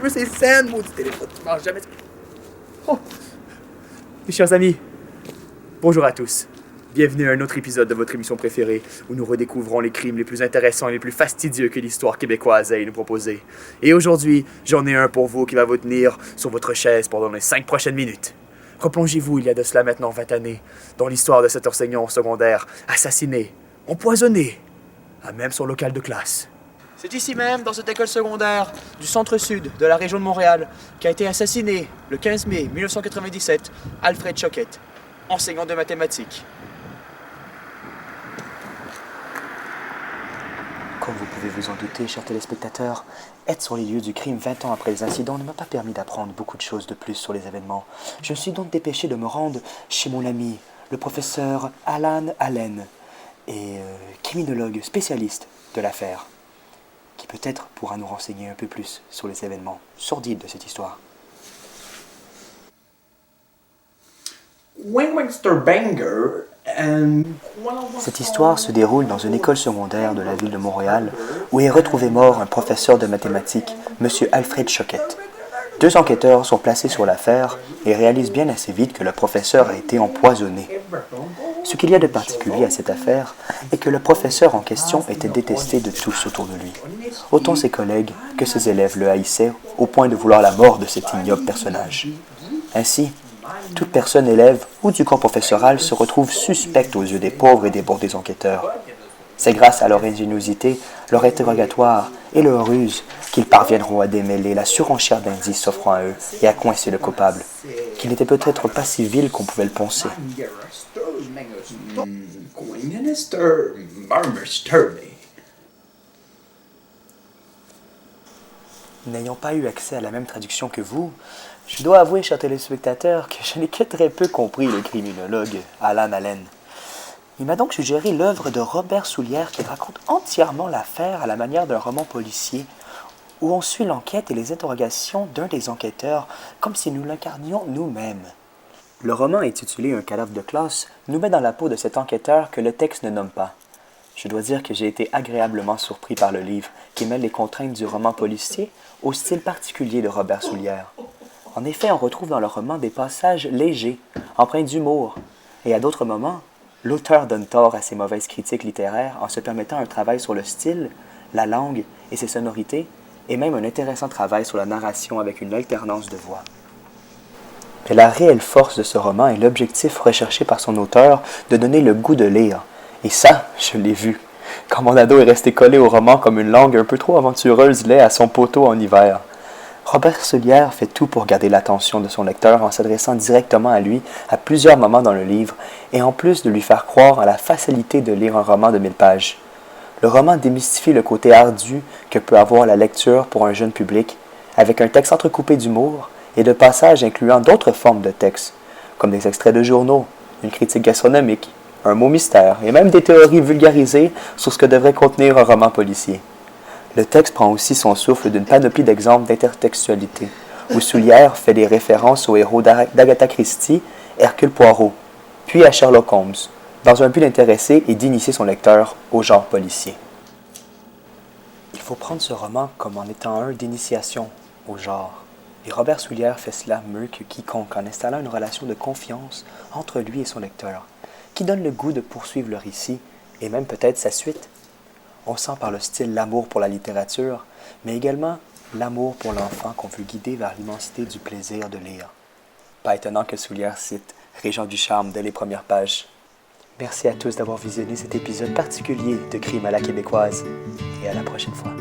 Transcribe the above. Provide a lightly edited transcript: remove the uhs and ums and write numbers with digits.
veux ces scènes, maudit téléphone, tu manges jamais. Oh. Mes chers amis, bonjour à tous. Bienvenue à un autre épisode de votre émission préférée où nous redécouvrons les crimes les plus intéressants et les plus fastidieux que l'histoire québécoise ait nous proposer. Et aujourd'hui, j'en ai un pour vous qui va vous tenir sur votre chaise pendant les 5 prochaines minutes. Replongez-vous il y a de cela maintenant 20 années dans l'histoire de cet enseignant secondaire assassiné, empoisonné, à même son local de classe. C'est ici même, dans cette école secondaire du centre-sud de la région de Montréal, qu'a été assassiné le 15 mai 1997 Alfred Choquette, enseignant de mathématiques. Comme vous pouvez vous en douter, chers téléspectateurs, être sur les lieux du crime 20 ans après les incidents ne m'a pas permis d'apprendre beaucoup de choses de plus sur les événements. Je me suis donc dépêché de me rendre chez mon ami, le professeur Alan Allen, et criminologue spécialiste de l'affaire, qui peut-être pourra nous renseigner un peu plus sur les événements sordides de cette histoire. Cette histoire se déroule dans une école secondaire de la ville de Montréal où est retrouvé mort un professeur de mathématiques, M. Alfred Choquette. 2 enquêteurs sont placés sur l'affaire et réalisent bien assez vite que le professeur a été empoisonné. Ce qu'il y a de particulier à cette affaire est que le professeur en question était détesté de tous autour de lui. Autant ses collègues que ses élèves le haïssaient au point de vouloir la mort de cet ignoble personnage. Ainsi, toute personne élève ou du corps professoral se retrouve suspecte aux yeux des pauvres et débordés enquêteurs. C'est grâce à leur ingéniosité, leur interrogatoire et leur ruse qu'ils parviendront à démêler la surenchère d'indices s'offrant à eux et à coincer le coupable, qui n'était peut-être pas si vil qu'on pouvait le penser. N'ayant pas eu accès à la même traduction que vous, je dois avouer, chers téléspectateurs, que je n'ai que très peu compris le criminologue Alan Allen. Il m'a donc suggéré l'œuvre de Robert Soulière qui raconte entièrement l'affaire à la manière d'un roman policier, où on suit l'enquête et les interrogations d'un des enquêteurs comme si nous l'incarnions nous-mêmes. Le roman intitulé Un cadavre de classe nous met dans la peau de cet enquêteur que le texte ne nomme pas. Je dois dire que j'ai été agréablement surpris par le livre, qui mêle les contraintes du roman policier au style particulier de Robert Soulière. En effet, on retrouve dans le roman des passages légers, empreints d'humour, et à d'autres moments, l'auteur donne tort à ses mauvaises critiques littéraires en se permettant un travail sur le style, la langue et ses sonorités, et même un intéressant travail sur la narration avec une alternance de voix. Mais la réelle force de ce roman est l'objectif recherché par son auteur de donner le goût de lire. Et ça, je l'ai vu, quand mon ado est resté collé au roman comme une langue un peu trop aventureuse l'est à son poteau en hiver. Robert Soulière fait tout pour garder l'attention de son lecteur en s'adressant directement à lui à plusieurs moments dans le livre, et en plus de lui faire croire à la facilité de lire un roman de 1000 pages. Le roman démystifie le côté ardu que peut avoir la lecture pour un jeune public, avec un texte entrecoupé d'humour et de passages incluant d'autres formes de texte, comme des extraits de journaux, une critique gastronomique, un mot mystère et même des théories vulgarisées sur ce que devrait contenir un roman policier. Le texte prend aussi son souffle d'une panoplie d'exemples d'intertextualité, où Soulière fait des références aux héros d'Agatha Christie, Hercule Poirot, puis à Sherlock Holmes, dans un but d'intéresser et d'initier son lecteur au genre policier. Il faut prendre ce roman comme en étant un d'initiation au genre, et Robert Soulière fait cela mieux que quiconque en installant une relation de confiance entre lui et son lecteur, qui donne le goût de poursuivre le récit, et même peut-être sa suite. On sent par le style l'amour pour la littérature, mais également l'amour pour l'enfant qu'on veut guider vers l'immensité du plaisir de lire. Pas étonnant que Soulière cite Régent du charme dès les premières pages. Merci à tous d'avoir visionné cet épisode particulier de Crime à la québécoise, et à la prochaine fois.